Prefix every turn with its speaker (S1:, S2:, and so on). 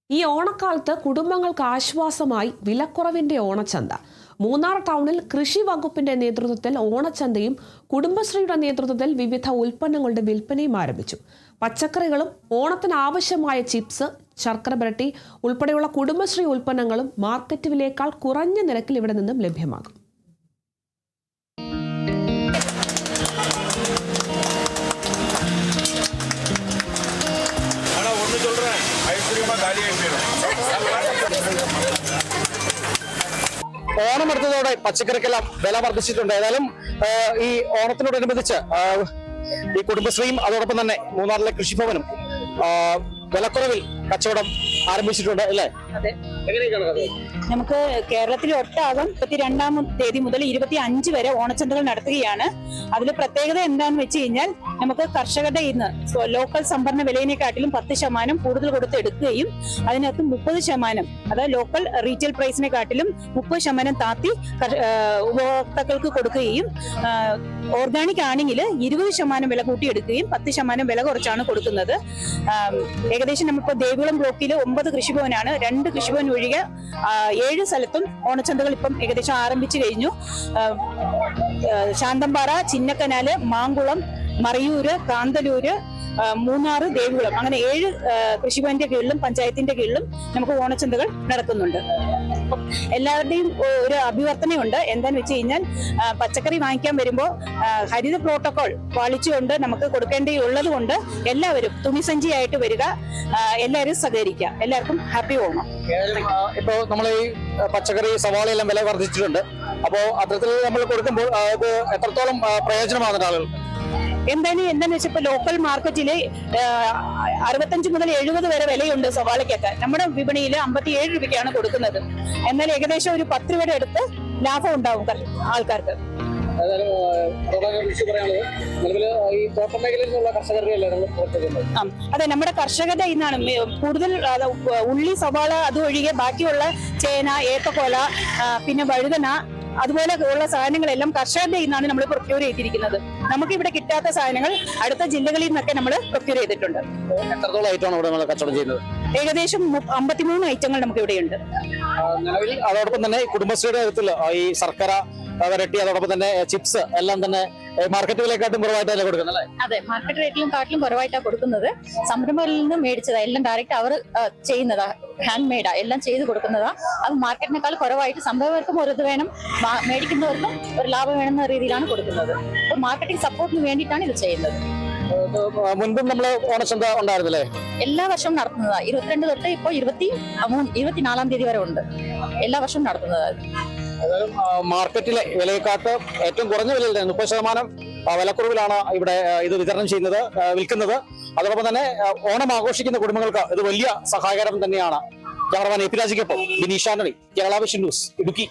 S1: ഈ ഓണക്കാലത്ത് കുടുംബങ്ങൾക്ക് ആശ്വാസമായി വിലക്കുറവിന്റെ ഓണച്ചന്ത. മൂന്നാർ ടൗണിൽ കൃഷി വകുപ്പിന്റെ നേതൃത്വത്തിൽ ഓണച്ചന്തയും കുടുംബശ്രീയുടെ നേതൃത്വത്തിൽ വിവിധ ഉൽപ്പന്നങ്ങളുടെ വിൽപ്പനയും ആരംഭിച്ചു. പച്ചക്കറികളും ഓണത്തിന് ആവശ്യമായ ചിപ്സ്, ശർക്കര പുരട്ടി ഉൾപ്പെടെയുള്ള കുടുംബശ്രീ ഉൽപ്പന്നങ്ങളും മാർക്കറ്റ് വിലയേക്കാൾ കുറഞ്ഞ നിരക്കിൽ ഇവിടെ നിന്നും ലഭ്യമാകും.
S2: ഓണം അടുത്തതോടെ പച്ചക്കറിക്കെല്ലാം വില വർദ്ധിച്ചിട്ടുണ്ട്. ഏതായാലും ഈ ഓണത്തിനോടനുബന്ധിച്ച് ഈ കുടുംബശ്രീയും അതോടൊപ്പം തന്നെ മൂന്നാറിലെ കൃഷിഭവനും വിലക്കുറവിൽ കച്ചവടം ആരംഭിച്ചിട്ടുണ്ട് അല്ലേ?
S3: നമുക്ക് കേരളത്തിൽ ഒട്ടാകം 22-ാം തീയതി മുതൽ 25 വരെ ഓണച്ചന്തകൾ നടത്തുകയാണ്. അതിൽ പ്രത്യേകത എന്താണെന്ന് വെച്ച് കഴിഞ്ഞാൽ നമുക്ക് കർഷകരുടെ ഇന്ന് ലോക്കൽ സംഭരണ വിലയിനെക്കാട്ടിലും 10% കൂടുതൽ കൊടുത്ത് എടുക്കുകയും അതിനകത്ത് 30%, അതായത് ലോക്കൽ റീറ്റെയിൽ പ്രൈസിനെക്കാട്ടിലും 30% താത്തി ഉപഭോക്താക്കൾക്ക് കൊടുക്കുകയും ഓർഗാനിക് ആണെങ്കിൽ 20% വില കൂട്ടിയെടുക്കുകയും 10% വില കുറച്ചാണ് കൊടുക്കുന്നത്. ഏകദേശം നമ്മളിപ്പോൾ ദേവികുളം ബ്ലോക്കിൽ 9 കൃഷിഭവനാണ്. 2 കൃഷിഭവൻ ഒഴികെ 7 സ്ഥലത്തും ഓണച്ചന്തകൾ ഇപ്പം ഏകദേശം ആരംഭിച്ചു കഴിഞ്ഞു. ശാന്തമ്പാറ, ചിന്നക്കനാല്, മാങ്കുളം, മറയൂര്, കാന്തല്ലൂര്, മൂന്നാറ്, ദേവികുളം, അങ്ങനെ 7 കൃഷിഭവന്റെ കീഴിലും പഞ്ചായത്തിന്റെ കീഴിലും നമുക്ക് ഓണച്ചന്തകൾ നടക്കുന്നുണ്ട്. എല്ലാവരുടെയും ഒരു അഭ്യർത്ഥനയുണ്ട്. എന്താന്ന് വെച്ച് കഴിഞ്ഞാൽ പച്ചക്കറി വാങ്ങിക്കാൻ വരുമ്പോൾ ഹരിത പ്രോട്ടോകോൾ പാലിച്ചുകൊണ്ട് നമുക്ക് കൊടുക്കേണ്ടിയുള്ളത് കൊണ്ട് എല്ലാവരും തുണിസഞ്ചിയായിട്ട് വരിക, എല്ലാവരും സഹകരിക്കുക. എല്ലാവർക്കും ഹാപ്പി ഓണം.
S2: ഇപ്പോ നമ്മൾ ഈ പച്ചക്കറി സവാളയെല്ലാം വില വർദ്ധിച്ചിട്ടുണ്ട്. അപ്പോ അത്തരത്തിൽ നമ്മൾ കൊടുക്കുമ്പോൾ അത് എത്രത്തോളം പ്രയോജനമാകുന്ന ആളുകൾ
S3: എന്താന്ന് വെച്ചാൽ ഇപ്പൊ ലോക്കൽ മാർക്കറ്റില് 65 മുതൽ 70 വരെ വിലയുണ്ട് സവാളയ്ക്കൊക്കെ. നമ്മുടെ വിപണിയിൽ 57 രൂപയ്ക്കാണ് കൊടുക്കുന്നത്. എന്നാൽ ഏകദേശം ഒരു 10 രൂപയുടെ അടുത്ത് ലാഭം ഉണ്ടാവും ആൾക്കാർക്ക്. അതെ, നമ്മുടെ കർഷകരുടെ ഇന്നാണ് കൂടുതൽ ഉള്ളി, സവാള അതൊഴികെ ബാക്കിയുള്ള ചേന, ഏത്തക്കോല, പിന്നെ വഴുതന, അതുപോലെ ഉള്ള സാധനങ്ങളെല്ലാം കർഷകരുടെ നിന്നാണ് നമ്മൾ പ്രൊക്യൂർ ചെയ്തിരിക്കുന്നത്. നമുക്ക് ഇവിടെ കിട്ടാത്ത സാധനങ്ങൾ അടുത്ത ജില്ലകളിൽ നിന്നൊക്കെ നമ്മൾ പ്രൊക്യൂർ ചെയ്തിട്ടുണ്ട്.
S2: എത്രത്തോളം ഐറ്റമാണ് ഇവിടെ കച്ചവടം ചെയ്യുന്നത്?
S3: ഏകദേശം 53 ഐറ്റങ്ങൾ നമുക്ക് ഇവിടെയുണ്ട്.
S2: അതോടൊപ്പം തന്നെ കുടുംബശ്രീയുടെ കാര്യത്തിൽ ഈ ശർക്കര വരട്ടി അതോടൊപ്പം തന്നെ ചിപ്സ് എല്ലാം തന്നെ മാർക്കറ്റ് വിലയെക്കാട്ടും കുറവായിട്ടല്ലേ കൊടുക്കുന്നത് അല്ലേ?
S4: അതെ, മാർക്കറ്റ് റേറ്റിലും കാട്ടിലും കുറവായിട്ടാണ് കൊടുക്കുന്നത്. സംരംഭകരിൽ നിന്ന് മേടിച്ചതാ, എല്ലാം ഡയറക്റ്റ് അവർ ചെയ്യുന്നതാ, ഹാൻഡ് മെയ്ഡാ, എല്ലാം ചെയ്ത് കൊടുക്കുന്നതാ. അത് മാർക്കറ്റിനേക്കാൾ കുറവായിട്ട് സംരംഭകർക്കും ഒരു ഇത് വേണം, മേടിക്കുന്നവർക്കും ഒരു ലാഭം വേണമെന്ന രീതിയിലാണ് കൊടുക്കുന്നത്. അപ്പോൾ മാർക്കറ്റിംഗ് സപ്പോർട്ടിന് വേണ്ടിയിട്ടാണ് ഇത് ചെയ്യുന്നത്.
S2: മുൻപും നമ്മൾ ഓണച്ചന്ത ഉണ്ടായിരുന്നല്ലേ?
S4: എല്ലാ വർഷവും നടത്തുന്നതാ. 22 തൊട്ട് ഇപ്പോൾ 24-ാം തീയതി വരെ ഉണ്ട്. എല്ലാ വർഷവും നടത്തുന്നതാ.
S2: മാർക്കറ്റിലെ വിലയെക്കാട്ട് ഏറ്റവും കുറഞ്ഞ വിലയിൽ 30% വിലക്കുറവിലാണ് ഇവിടെ ഇത് വിതരണം ചെയ്യുന്നത്, വിൽക്കുന്നത്. അതോടൊപ്പം തന്നെ ഓണം ആഘോഷിക്കുന്ന കുടുംബങ്ങൾക്ക് ഇത് വലിയ സഹായകരം തന്നെയാണ്. ക്യാമറമാൻ എ പി രാജിക്കൊപ്പം ബിനീഷ് ആന്റണി, കേരള വിഷൻ ന്യൂസ്, ഇടുക്കി.